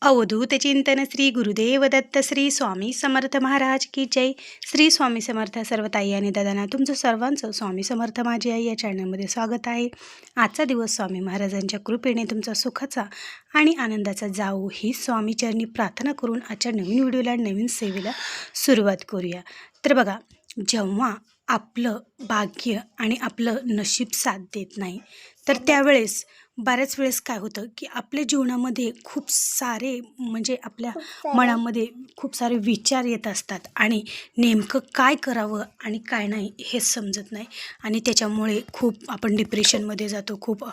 अवधूत चिंतन श्री गुरुदेव दत्त श्री स्वामी समर्थ महाराज की जय. श्री स्वामी समर्थ. सर्व ताई आणि दादांना तुमचं सर्वांचं स्वामी समर्थ माझी आई या चॅनलमध्ये स्वागत आहे. आजचा दिवस स्वामी महाराजांच्या कृपेने तुमचा सुखाचा आणि आनंदाचा जाऊ ही स्वामीचरणी प्रार्थना करून आजच्या नवीन व्हिडिओला नवीन सेवेला सुरुवात करूया. तर बघा, जेव्हा आपलं भाग्य आणि आपलं नशीब साथ देत नाही तर त्यावेळेस बऱ्याच वेळेस काय होतं की आपल्या जीवनामध्ये खूप सारे आपल्या मनामध्ये खूप सारे विचार येत असतात आणि नेमकं काय करावं आणि काय नाही हे समजत नाही आणि त्याच्यामुळे खूप आपण डिप्रेशनमध्ये जातो. खूप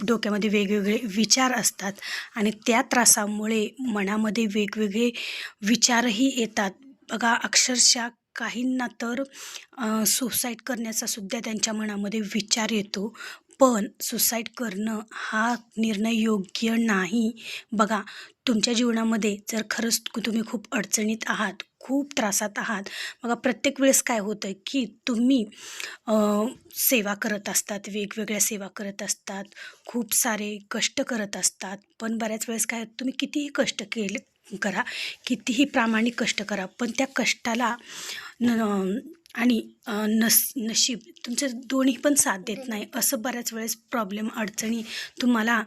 डोक्यामध्ये वेगवेगळे विचार असतात आणि त्या त्रासामुळे मनामध्ये वेगवेगळे विचारही येतात. बघा, अक्षरशः काहींना तर सुसाईड करण्याचा सुद्धा त्यांच्या मनामध्ये विचार येतो. पण सुसाईड करणं हा निर्णय योग्य नाही. बघा, तुमच्या जीवनामध्ये जर खरंच तुम्ही खूप अडचणीत आहात, खूप त्रासात आहात, बघा प्रत्येक वेळेस काय होतं की तुम्ही सेवा करत असतात, वेगवेगळ्या सेवा करत असतात, खूप सारे कष्ट करत असतात. पण बऱ्याच वेळेस काय, तुम्ही कितीही कष्ट करा, कितीही प्रामाणिक कष्ट करा, पण त्या कष्टाला आणि नशीब तुमचं दोन्ही पण साथ देत नाही. असं बऱ्याच वेळेस प्रॉब्लेम, अडचणी तुम्हाला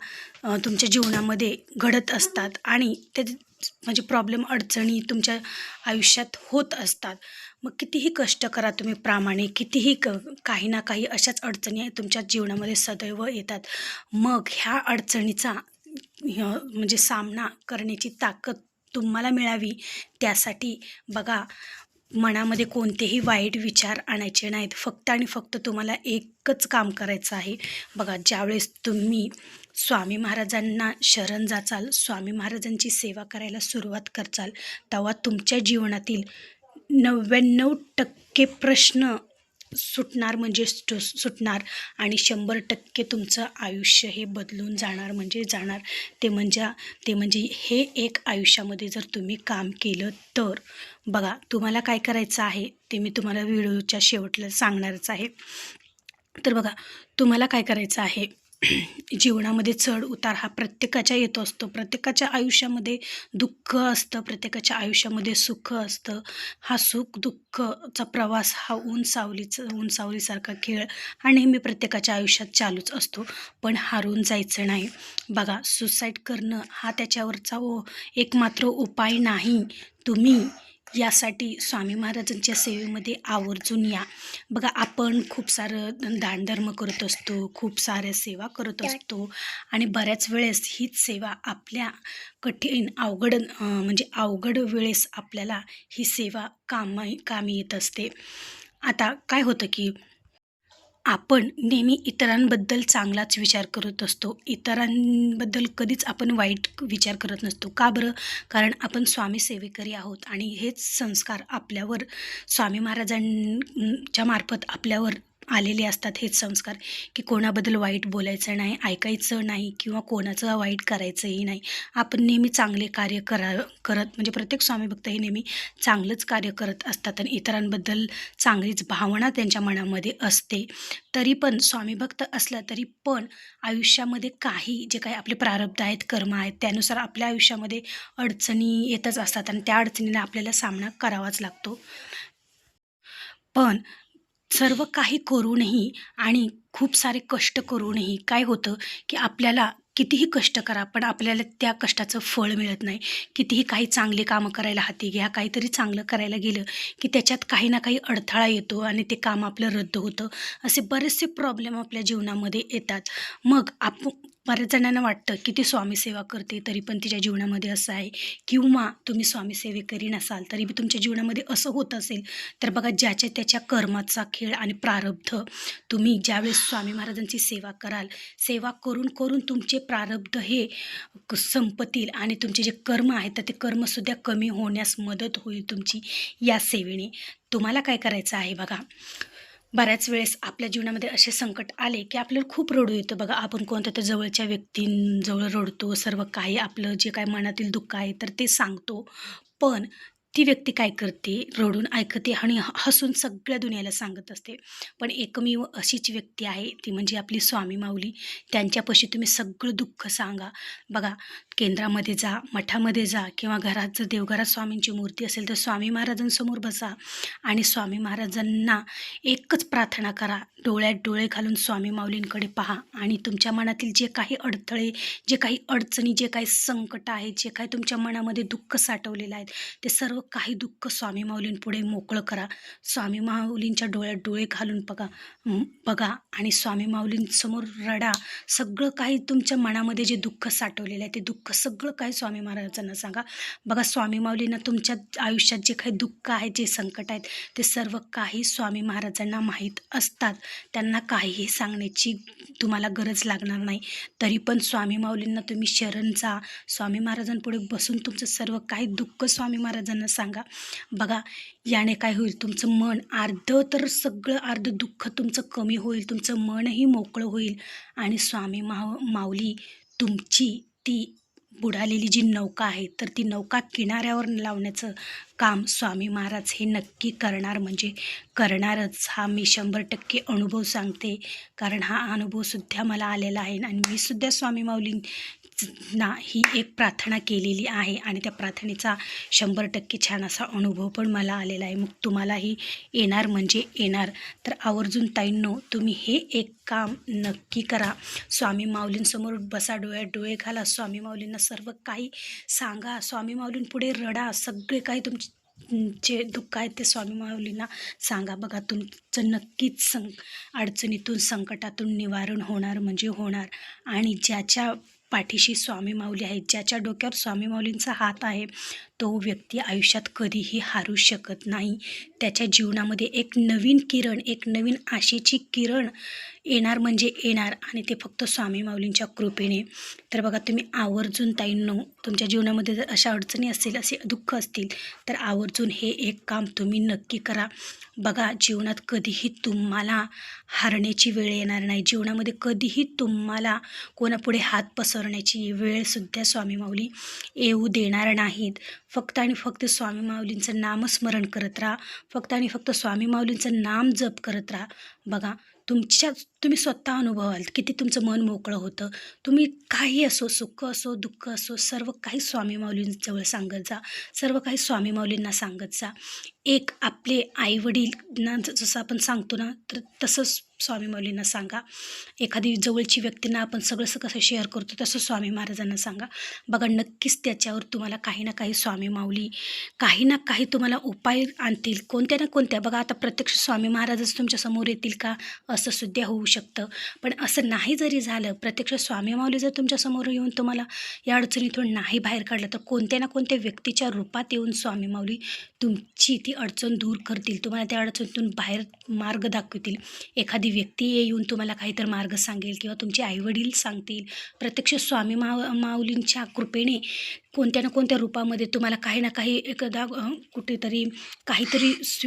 तुमच्या जीवनामध्ये घडत असतात आणि ते प्रॉब्लेम, अडचणी तुमच्या आयुष्यात होत असतात. मग कितीही कष्ट करा तुम्ही प्रामाणिक, कितीही काही ना काही अशाच अडचणी तुमच्या जीवनामध्ये सदैव येतात. मग ह्या अडचणीचा सामना करण्याची ताकद तुम्हाला मिळावी, त्यासाठी बघा, मनामध्ये कोणतेही वाईट विचार आणायचे नाहीत. फक्त आणि फक्त तुम्हाला एकच काम करायचं आहे. बघा, ज्यावेळेस तुम्ही स्वामी महाराजांना शरण जाचाल, स्वामी महाराजांची सेवा करायला सुरुवात करचाल, तेव्हा तुमच्या जीवनातील 99% प्रश्न सुटणार सुटणार आणि 100% तुमचं आयुष्य हे बदलून जाणार. ते म्हणजे हे एक आयुष्यामध्ये जर तुम्ही काम केलं तर. बघा, तुम्हाला काय करायचं आहे ते मी तुम्हाला व्हिडिओच्या शेवटला सांगणारच आहे. तर बघा, तुम्हाला काय करायचं आहे, जीवनामध्ये चढ उतार हा प्रत्येकाच्या येतो असतो. प्रत्येकाच्या आयुष्यामध्ये दुःख असतं, प्रत्येकाच्या आयुष्यामध्ये सुख असतं. हा सुख दुःखचा प्रवास हा ऊन सावलीसारखा खेळ हा नेहमी प्रत्येकाच्या आयुष्यात चालूच असतो. पण हारून जायचं नाही. बघा, सुसाईड करणं हा त्याच्यावरचा एकमात्र उपाय नाही. तुम्ही यासाठी स्वामी महाराजांच्या सेवेमध्ये आवर्जून या. बघा, आपण खूप सारं दानधर्म करत असतो, खूप साऱ्या सेवा करत असतो आणि बऱ्याच वेळेस हीच सेवा आपल्या कठीण अवघड वेळेस आपल्याला ही सेवा कामी येत असते. आता काय होतं की आपण नेहमी इतरांबद्दल चांगलाच विचार करत असतो, इतरांबद्दल कधीच आपण वाईट विचार करत नसतो. का बरं? कारण आपण स्वामी सेवेकरी आहोत आणि हेच संस्कार आपल्यावर स्वामी महाराजांच्या मार्फत आपल्यावर आलेले असतात. हेच संस्कार की कोणाबद्दल वाईट बोलायचं नाही, ऐकायचं नाही किंवा कोणाचं वाईट करायचंही नाही. आपण नेहमी चांगले कार्य करत प्रत्येक स्वामी भक्त हे नेहमी चांगलंच कार्य करत असतात आणि इतरांबद्दल चांगलीच भावना त्यांच्या मनामध्ये असते. तरी पण स्वामी भक्त असला तरी पण आयुष्यामध्ये जे काही आपले प्रारब्ध आहेत, कर्म आहेत, त्यानुसार आपल्या आयुष्यामध्ये अडचणी येतच असतात आणि त्या अडचणीला आपल्याला सामना करावाच लागतो. पण सर्व काही करूनही आणि खूप सारे कष्ट करूनही काय होतं की आपल्याला कितीही कष्ट करा पण आपल्याला त्या कष्टाचं फळ मिळत नाही. कितीही काही चांगले कामं करायला हाती घ्या, काहीतरी चांगलं करायला गेलं की त्याच्यात काही ना काही अडथळा येतो आणि ते काम आपलं रद्द होतं. असे बरेचसे प्रॉब्लेम आपल्या जीवनामध्ये येतात. मग बऱ्याच जणांना वाटतं की ती स्वामी सेवा करते तरी पण तिच्या जीवनामध्ये असं आहे, किंवा तुम्ही स्वामी सेवेकरी नसाल तरी बी तुमच्या जीवनामध्ये असं होत असेल, तर बघा, ज्याच्या त्याच्या कर्माचा खेळ आणि प्रारब्ध. तुम्ही ज्यावेळेस स्वामी महाराजांची सेवा कराल, सेवा करून करून तुमचे प्रारब्ध हे संपतील आणि तुमचे जे कर्म आहेत तर ते कर्मसुद्धा कमी होण्यास मदत होईल तुमची या सेवेने. तुम्हाला काय करायचं आहे, बघा, बऱ्याच वेळेस आपल्या जीवनामध्ये असे संकट आले की आपल्याला खूप रडू येतं. बघा, आपण कोणत्या तर जवळच्या व्यक्तींजवळ रडतो, सर्व काही आपलं जे काय मनातील दुःख आहे तर ते सांगतो. पण ती व्यक्ती काय करते, रडून ऐकते आणि हसून सगळ्या दुनियेला सांगत असते. पण एकमेव अशीच व्यक्ती आहे, ती म्हणजे आपली स्वामी माऊली. त्यांच्यापाशी तुम्ही सगळं दुःख सांगा. बघा, केंद्रामध्ये जा, मठामध्ये जा किंवा घरात जर देवघरात स्वामींची मूर्ती असेल तर स्वामी महाराजांसमोर बसा आणि स्वामी महाराजांना एकच प्रार्थना करा. डोळ्यात डोळे घालून स्वामी माऊलींकडे पहा आणि तुमच्या मनातील जे काही अडथळे, जे काही अडचणी, जे काही संकट आहेत, जे काही तुमच्या मनामध्ये दुःख साठवलेलं आहे, ते सर्व काही दुःख स्वामी माऊलींपुढे मोकळं करा. स्वामी माऊलींच्या डोळ्यात डोळे घालून बघा आणि स्वामी माऊलींसमोर रडा. सगळं काही तुमच्या मनामध्ये जे दुःख साठवलेलं आहे ते दुःख सगळं काही स्वामी महाराजांना सांगा. बघा, स्वामी माऊलींना तुमच्या आयुष्यात जे काही दुःख आहे, जे संकट आहेत, ते सर्व काही स्वामी महाराजांना माहीत असतात. त्यांना काहीही सांगण्याची तुम्हाला गरज लागणार नाही. तरी पण स्वामी माऊलींना तुम्ही शरण जा. स्वामी महाराजांपुढे बसून तुमचं सर्व काही दुःख स्वामी महाराजांना सांगा. बघा, याने काय होईल, तुमचं मन अर्ध दुःख तुमचं कमी होईल, तुमचं मनही मोकळं होईल आणि स्वामी माऊली तुमची ती बुडालेली जी नौका आहे, तर ती नौका किनाऱ्यावर लावण्याचं काम स्वामी महाराज हे नक्की करणार, म्हणजे करणारच. हा मी 100% अनुभव सांगते, कारण हा अनुभवसुद्धा मला आलेला आहे आणि मी सुद्धा स्वामी माऊलींना ही एक प्रार्थना केलेली आहे आणि त्या प्रार्थनेचा 100% छान असा अनुभव पण मला आलेला आहे. मग तुम्हालाही येणार म्हणजे येणार. तर आवर्जून ताईंनो, तुम्ही हे एक काम नक्की करा. स्वामी माऊलींसमोर बसा, डोळ्यात डोळे घाला, स्वामी माऊलींना सर्व काही सांगा, स्वामी माऊलींपुढे रडा. सगळे काही जे दुःख आहेत ते स्वामी माऊलींना सांगा. बघा, तुमचं नक्कीच अडचणीतून, संकटातून निवारण होणार म्हणजे होणार. आणि ज्याच्या पाठीशी स्वामी माऊली आहेत, ज्याच्या डोक्यावर स्वामी माऊलींचा हात आहे, तो व्यक्ती आयुष्यात कधीही हारू शकत नाही. त्याच्या जीवनामध्ये एक नवीन किरण, एक नवीन आशेची किरण येणार म्हणजे येणार आणि ते फक्त स्वामी माऊलींच्या कृपेने. तर बघा, तुम्ही आवर्जून ताईंनो, तुमच्या जीवनामध्ये जर अशा अडचणी असतील, असे दुःख असतील, तर आवर्जून हे एक काम तुम्ही नक्की करा. बघा, जीवनात कधीही तुम्हाला हारण्याची वेळ येणार नाही. जीवनामध्ये कधीही तुम्हाला कोणापुढे हात पसरण्याची वेळसुद्धा स्वामी माऊली येऊ देणार नाहीत. फक्त आणि फक्त स्वामी माऊलींचं नामस्मरण करत राहा. फक्त आणि फक्त स्वामी माऊलींचं नाम जप करत राहा. बघा, तुम्ही स्वतः अनुभवाल किती तुमचं मन मोकळं होतं. तुम्ही काही असो, सुख असो, दुःख असो, सर्व काही स्वामी माऊलींजवळ सांगत जा. सर्व काही स्वामी माऊलींना सांगत जा. एक आपले आईवडीलना जसं आपण सांगतो ना, तर तसंच स्वामी माऊलींना सांगा. एखादी जवळची व्यक्तींना आपण सगळं कसं शेअर करतो, तसं स्वामी महाराजांना सांगा. बघा, नक्कीच त्याच्यावर तुम्हाला काही ना काही स्वामी माऊली काही ना काही तुम्हाला उपाय आणतील, कोणत्या ना कोणत्या. बघा, आता प्रत्यक्ष स्वामी महाराजच तुमच्या समोर येतील का, असं सुद्धा होऊ शकतं. पण असं नाही जरी झालं, प्रत्यक्ष स्वामी माऊली जर तुमच्या समोर येऊन तुम्हाला या अडचणीतून नाही बाहेर काढलं, तर कोणत्या ना कोणत्या व्यक्तीच्या रूपात येऊन स्वामी माऊली तुमची ती अडचण दूर करतील, तुम्हाला त्या अडचणीतून बाहेर मार्ग दाखवतील. एखादी व्यक्ती येऊन तुम्हाला काहीतरी मार्ग सांगेल किंवा तुमचे आईवडील सांगतील. प्रत्यक्ष स्वामी माऊलींच्या कृपेने कोणत्या ना कोणत्या रूपामध्ये तुम्हाला काही ना काही एकदा कुठेतरी काहीतरी